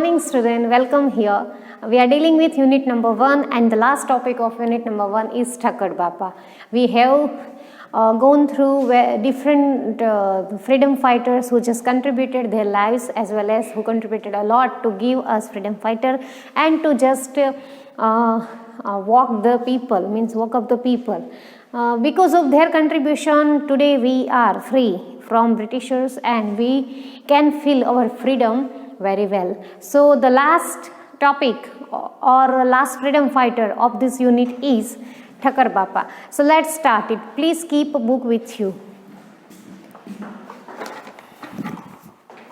morning student, welcome here. We are dealing with unit number 1 and the last topic of unit number 1 is Thakkar Bapa. We have gone through different freedom fighters who just contributed their lives as well as who contributed a lot to give us freedom fighter and to just walk the people, means walk up the people. Because of their contribution, today we are free from Britishers and we can feel our freedom very well. So the last topic or last freedom fighter of this unit is Thakkar Bapa. So let's start it. Please keep a book with you.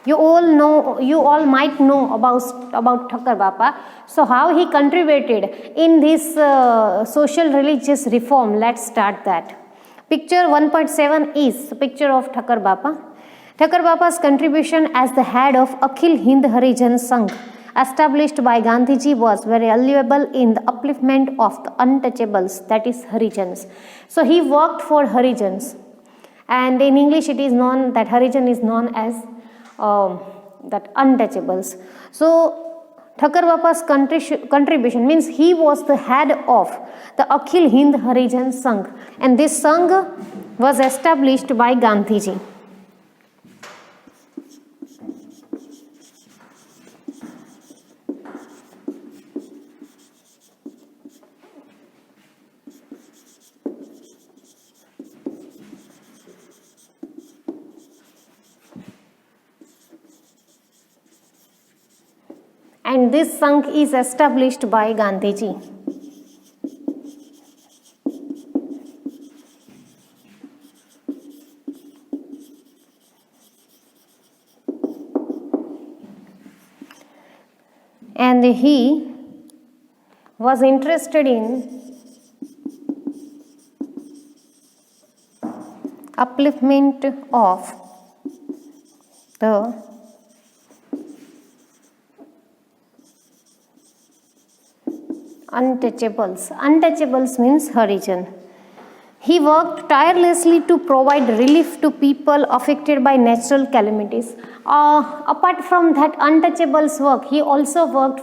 You all might know about Thakkar Bapa. So how he contributed in this social religious reform, let's start that. Picture 1.7 is a picture of Thakkar Bapa. Thakkar Bapa's contribution as the head of Akhil Hind Harijan Sangh established by Gandhiji was very valuable in the upliftment of the untouchables, that is Harijans. So he worked for Harijans, and in English it is known that Harijan is known as that untouchables. So Thakkar Bapa's contribution means he was the head of the Akhil Hind Harijan Sangh, and this Sangh was established by Gandhiji. And this Sangh is established by Gandhiji. And he was interested in upliftment of the untouchables. Untouchables means Harijan. He worked tirelessly to provide relief to people affected by natural calamities. Apart from that untouchables work, he also worked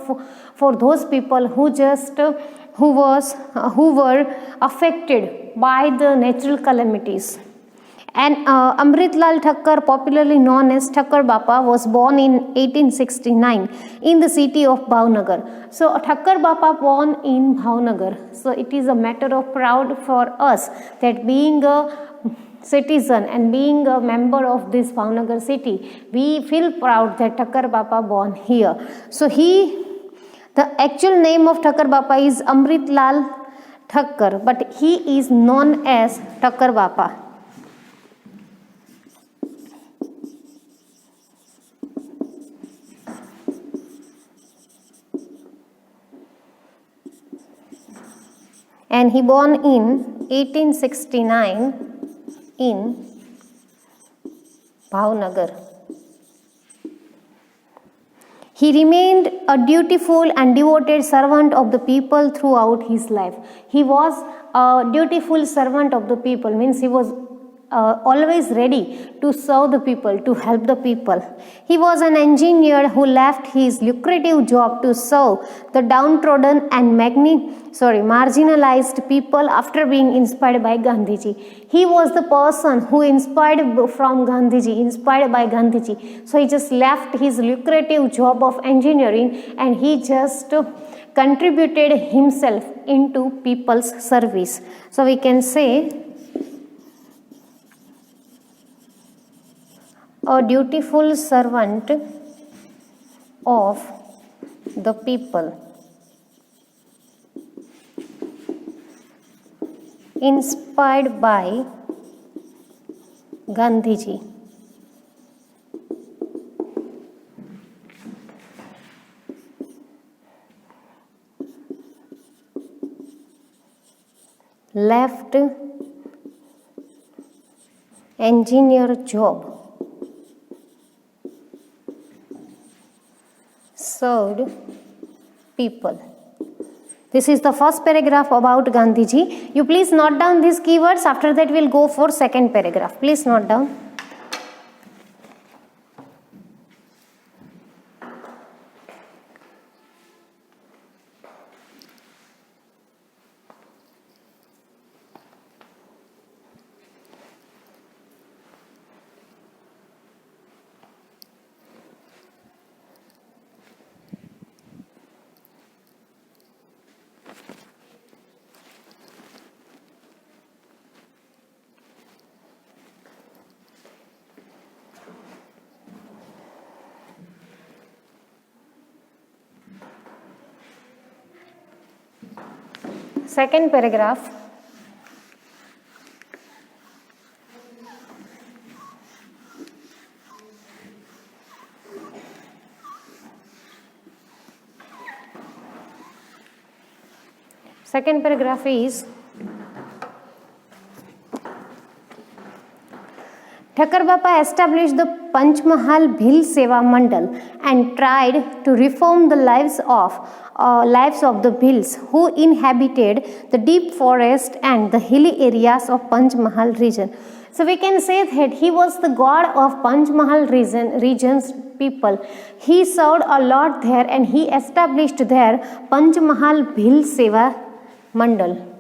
for those people who were affected by the natural calamities. And Amritlal Thakkar, popularly known as Thakkar Bapa, was born in 1869 in the city of Bhavnagar. So Thakkar Bapa born in Bhavnagar. So it is a matter of proud for us that being a citizen and being a member of this Bhavnagar city, we feel proud that Thakkar Bapa born here. So the actual name of Thakkar Bapa is Amritlal Thakkar, but he is known as Thakkar Bapa. And he born in 1869 in Bhavnagar. He remained a dutiful and devoted servant of the people throughout his life. He was a dutiful servant of the people, means he was always ready to serve the people, to help the people. He was an engineer who left his lucrative job to serve the downtrodden and marginalized people after being inspired by Gandhiji. He was the person who inspired by Gandhiji. So he just left his lucrative job of engineering and he just contributed himself into people's service. So we can say a dutiful servant of the people, inspired by Gandhiji. Left engineer job, served people. This is the first paragraph about Gandhiji. You please note down these keywords. After that we'll go for second paragraph. Please note down. second paragraph. Second paragraph is Thakkar Bappa established the Panchmahal Bhil Seva Mandal and tried to reform the lives of the Bhils who inhabited the deep forest and the hilly areas of Panchmahal region. So we can say that he was the god of Panchmahal region's people. He served a lot there and he established there Panchmahal Bhil Seva Mandal.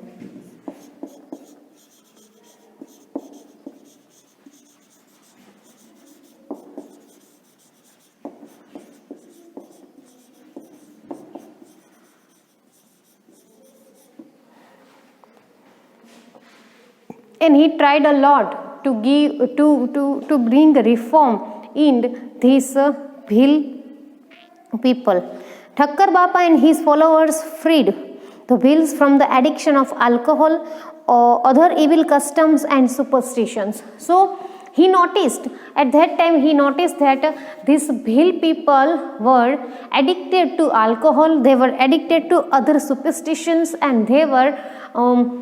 And he tried a lot to bring reform in these Bhil people. Thakkar Bappa and his followers freed the Bhils from the addiction of alcohol or other evil customs and superstitions. So he noticed at that time that these Bhil people were addicted to alcohol, they were addicted to other superstitions, and they were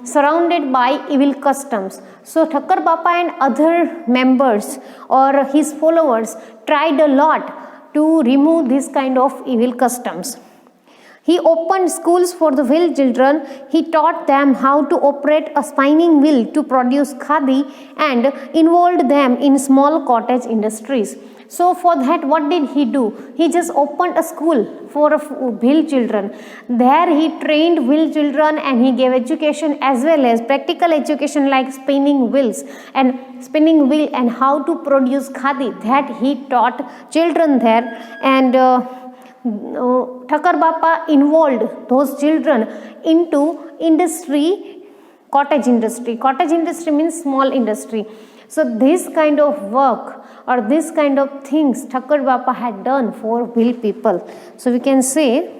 surrounded by evil customs. So Thakkar Bappa and other members or his followers tried a lot to remove this kind of evil customs. He opened schools for the Bhil children. He taught them how to operate a spinning wheel to produce khadi and involved them in small cottage industries. So for that, what did he do? He just opened a school for Bhil children. There he trained Bhil children and he gave education as well as practical education like spinning wheels and spinning wheel and how to produce khadi. That he taught children there, and Thakkar Bappa involved those children into industry, cottage industry. Cottage industry means small industry. So this kind of work or this kind of things Thakkar Bappa had done for Bhil people. So we can say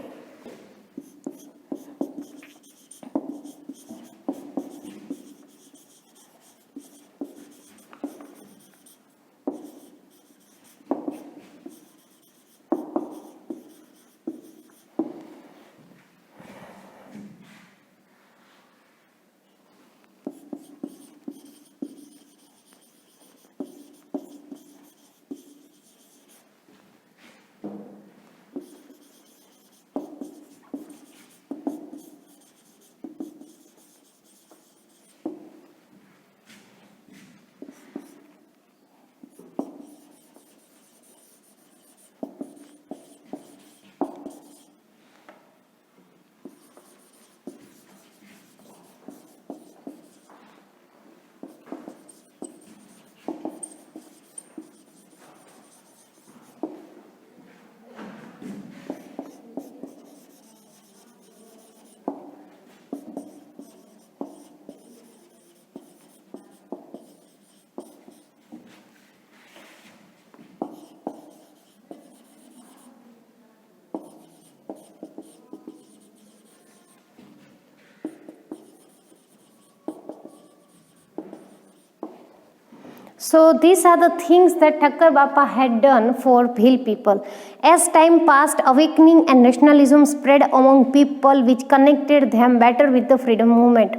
so these are the things that Thakkar Bappa had done for Bhil people. As time passed, awakening and nationalism spread among people, which connected them better with the freedom movement.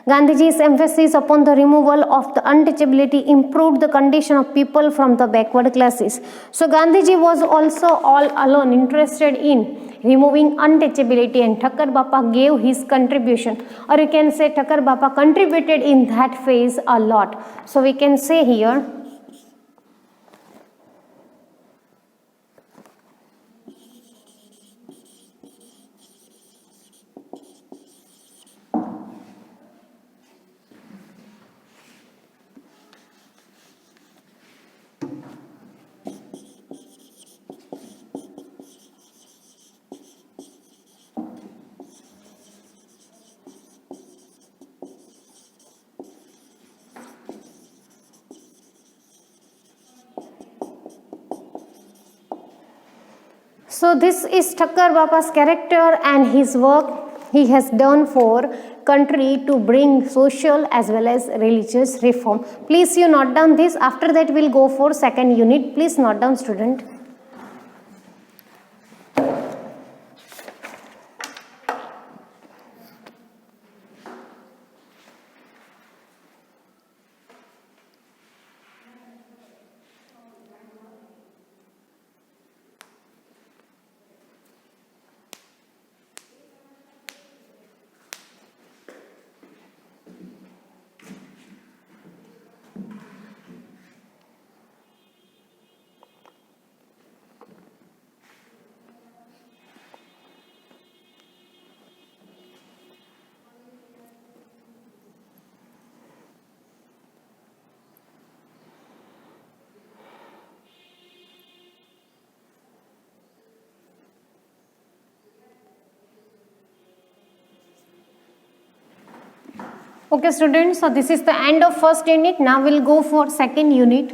Gandhiji's emphasis upon the removal of the untouchability improved the condition of people from the backward classes. So Gandhiji was also all alone interested in removing untouchability, and Thakkar Bappa gave his contribution, or you can say Thakkar Bappa contributed in that phase a lot. So we can say here so this is Thakkar Bappa's character and his work. he has done for country to bring social as well as religious reform. Please you note down this. After that we'll go for second unit. Please note down, student. Okay students, so this is the end of first unit. Now we'll go for second unit.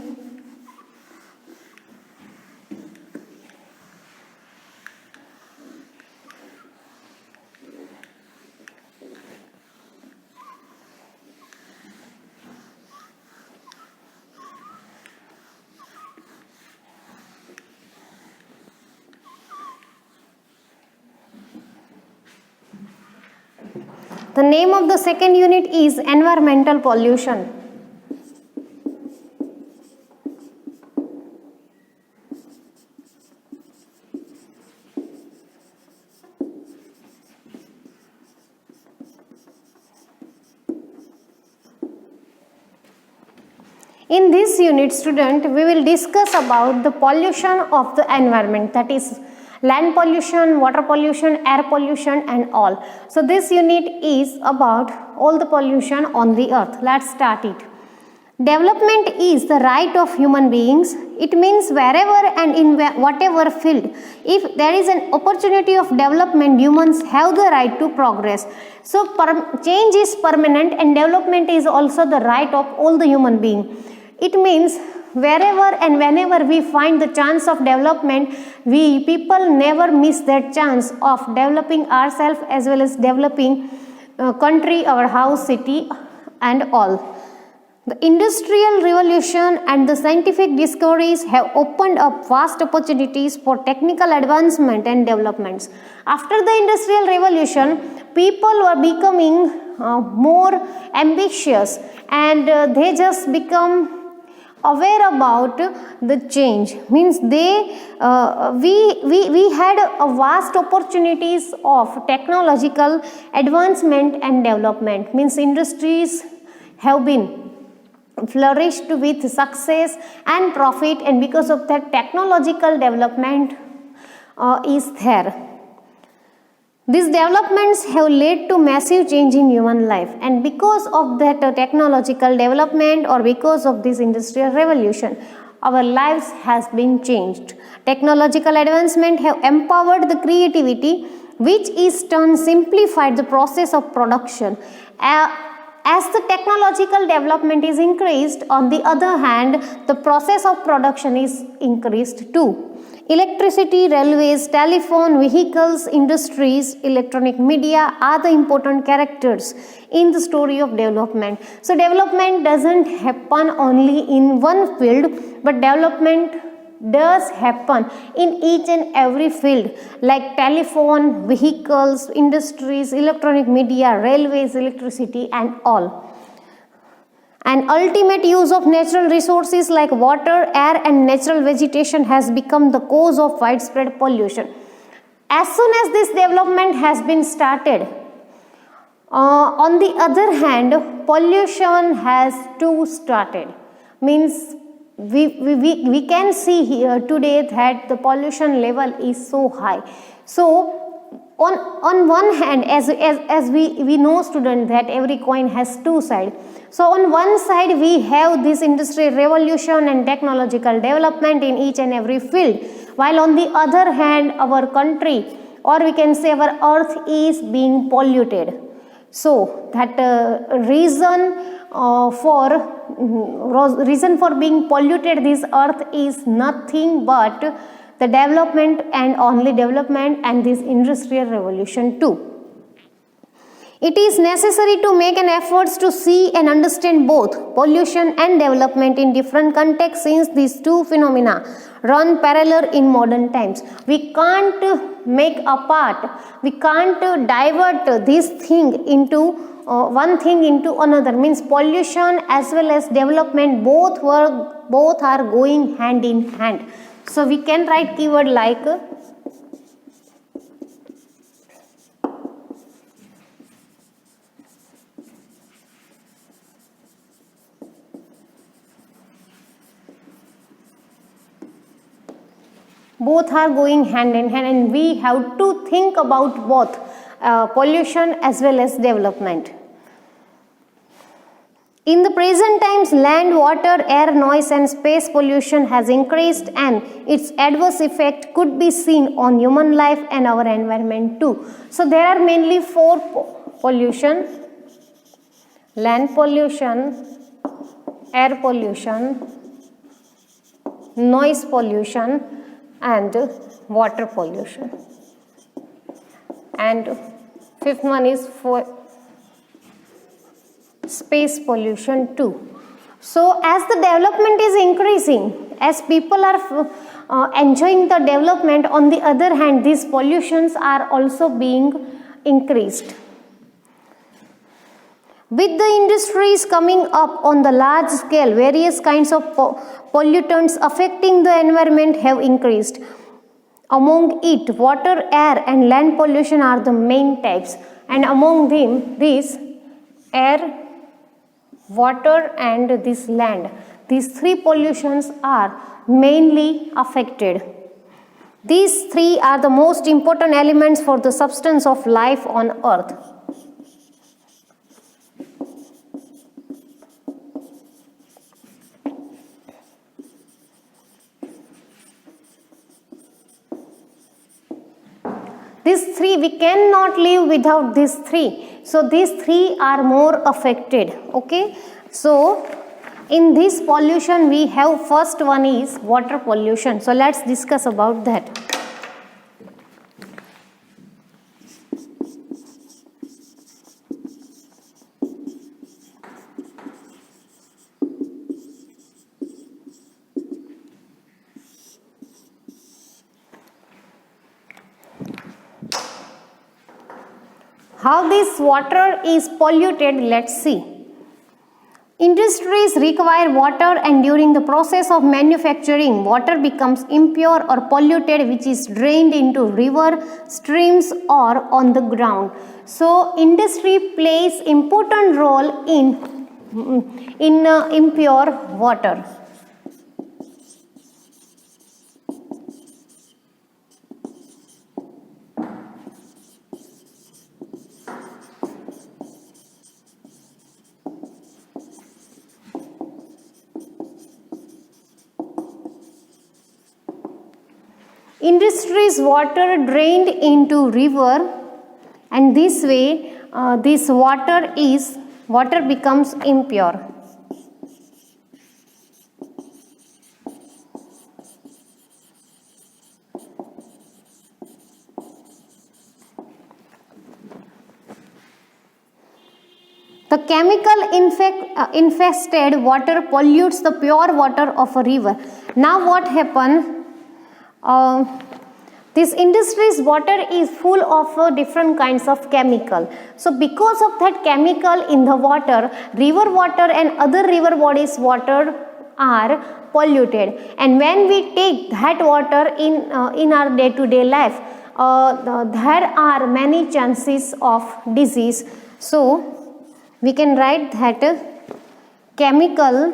The name of the second unit is environmental pollution. In this unit, student, we will discuss about the pollution of the environment, that is land pollution, water pollution, air pollution and all. So this unit is about all the pollution on the earth. Let's start it. Development is the right of human beings. It means wherever and in whatever field, if there is an opportunity of development, humans have the right to progress. So change is permanent and development is also the right of all the human beings. It means wherever and whenever we find the chance of development, we people never miss that chance of developing ourselves as well as developing country, our house, city and all. The industrial revolution and the scientific discoveries have opened up vast opportunities for technical advancement and developments. After the industrial revolution, people were becoming more ambitious and they just become aware about the change. Means they we had a vast opportunities of technological advancement and development. Means industries have been flourished with success and profit, and because of that technological development is there. These developments have led to massive change in human life, and because of that technological development or because of this industrial revolution, our lives has been changed. Technological advancement have empowered the creativity, which is turn simplified the process of production. As the technological development is increased, on the other hand, the process of production is increased too. Electricity, railways, telephone, vehicles, industries, electronic media are the important characters in the story of development. So development doesn't happen only in one field, but development does happen in each and every field, like telephone, vehicles, industries, electronic media, railways, electricity and all. An ultimate use of natural resources like water, air and natural vegetation has become the cause of widespread pollution. As soon as this development has been started, on the other hand, pollution has too started. Means we can see here today that the pollution level is so high. So on one hand, as we know, student, that every coin has two sides. So on one side we have this industrial revolution and technological development in each and every field, while on the other hand our country, or we can say our earth, is being polluted. So that reason for being polluted this earth is nothing but the development and only development and this industrial revolution too. It is necessary to make an effort to see and understand both pollution and development in different contexts, since these two phenomena run parallel in modern times. We can't make apart, we can't divert this thing into one thing into another. Means pollution as well as development both are going hand in hand. So we can write keyword like both are going hand in hand, and we have to think about both pollution as well as development. In the present times, land, water, air, noise and space pollution has increased, and its adverse effect could be seen on human life and our environment too. So there are mainly four pollution: land pollution, air pollution, noise pollution and water pollution. And fifth one is for space pollution too. So as the development is increasing, as people are enjoying the development, on the other hand these pollutions are also being increased. With the industries coming up on the large scale, various kinds of pollutants affecting the environment have increased. Among it, water, air and land pollution are the main types, and among them these air, water and this land, these three pollutions are mainly affected. These three are the most important elements for the substance of life on earth. These three, we cannot live without these three. So these three are more affected. Okay. So in this pollution we have first one is water pollution. So let's discuss about that. How this water is polluted, let's see. Industries require water, and during the process of manufacturing, water becomes impure or polluted, which is drained into river, streams or on the ground. So industry plays important role in impure water. Industries water drained into river, and this way this water becomes impure. The chemical infested water pollutes the pure water of a river. Now what happened? This industry's water is full of different kinds of chemical. So because of that chemical in the water, river water and other river bodies water are polluted. And when we take that water in our day-to-day life, there are many chances of disease. So we can write that chemical,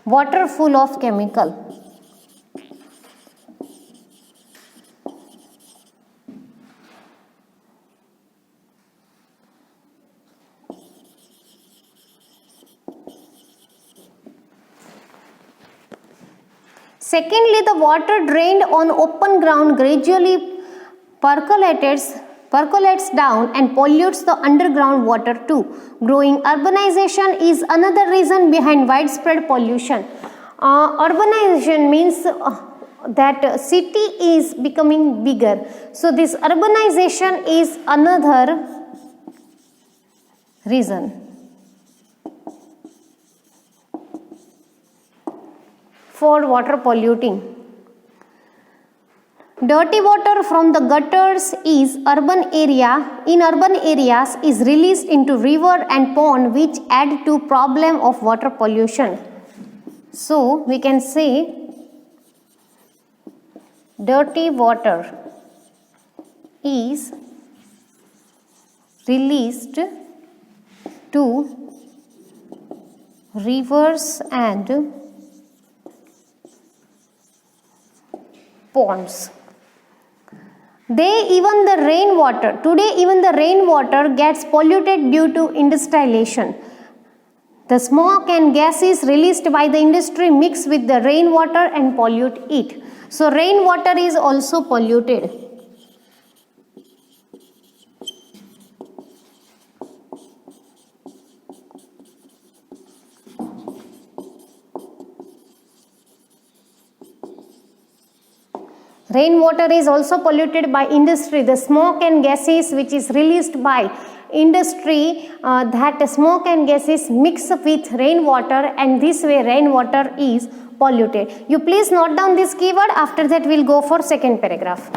water full of chemical. Secondly, the water drained on open ground gradually percolates down and pollutes the underground water too. Growing urbanization is another reason behind widespread pollution. Urbanization means that city is becoming bigger. So this urbanization is another reason for water polluting. Dirty water from the gutters in urban areas is released into river and pond, which add to problem of water pollution. So we can say dirty water is released to rivers and ponds. Today even the rainwater gets polluted due to industrialization. The smoke and gases released by the industry mix with the rainwater and pollute it. So rainwater is also polluted. Rainwater is also polluted by industry. The smoke and gases which is released by industry, that smoke and gases mix with rainwater, and this way rainwater is polluted. You please note down this keyword. After that we'll go for second paragraph.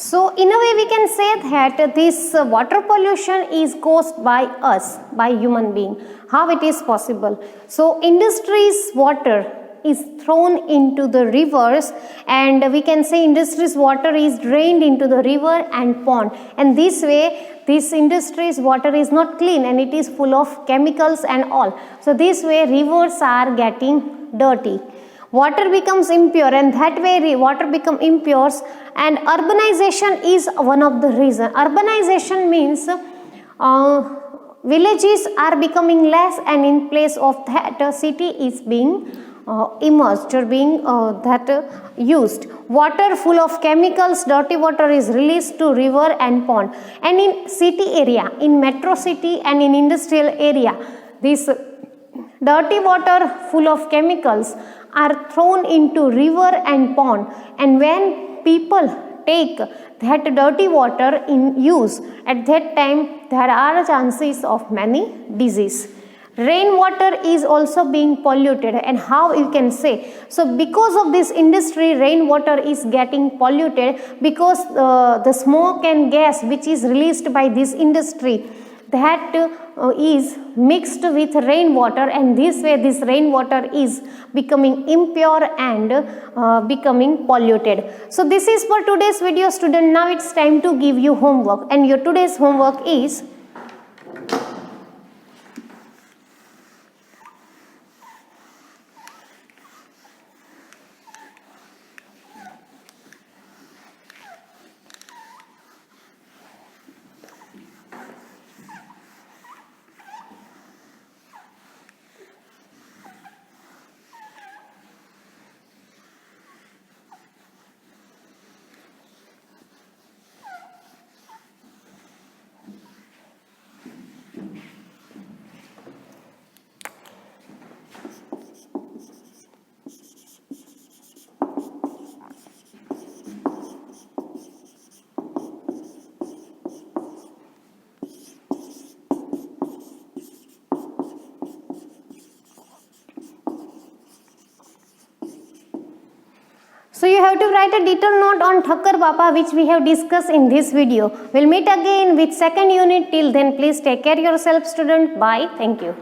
So in a way we can say that this water pollution is caused by us, by human being. How it is possible? So industry's water is thrown into the rivers, and we can say industry's water is drained into the river and pond, and this way this industry's water is not clean and it is full of chemicals and all. So this way rivers are getting dirty. Water becomes impure, and that way water become impure, and urbanization is one of the reason. Urbanization means villages are becoming less, and in place of that a city is being immersed or being used. Water full of chemicals, dirty water is released to river and pond, and in city area, in metro city and in industrial area, this dirty water full of chemicals are thrown into river and pond, and when people take that dirty water in use, at that time there are chances of many disease. Rainwater is also being polluted, and how you can say? So because of this industry, rainwater is getting polluted, because the smoke and gas which is released by this industry, that is mixed with rainwater, and this way this rainwater is becoming impure and becoming polluted. So this is for today's video, student. Now it's time to give you homework, and your today's homework is So you have to write a detailed note on Thakkar Bapa, which we have discussed in this video. We'll meet again with second unit. Till then, please take care of yourself, student. Bye. Thank you.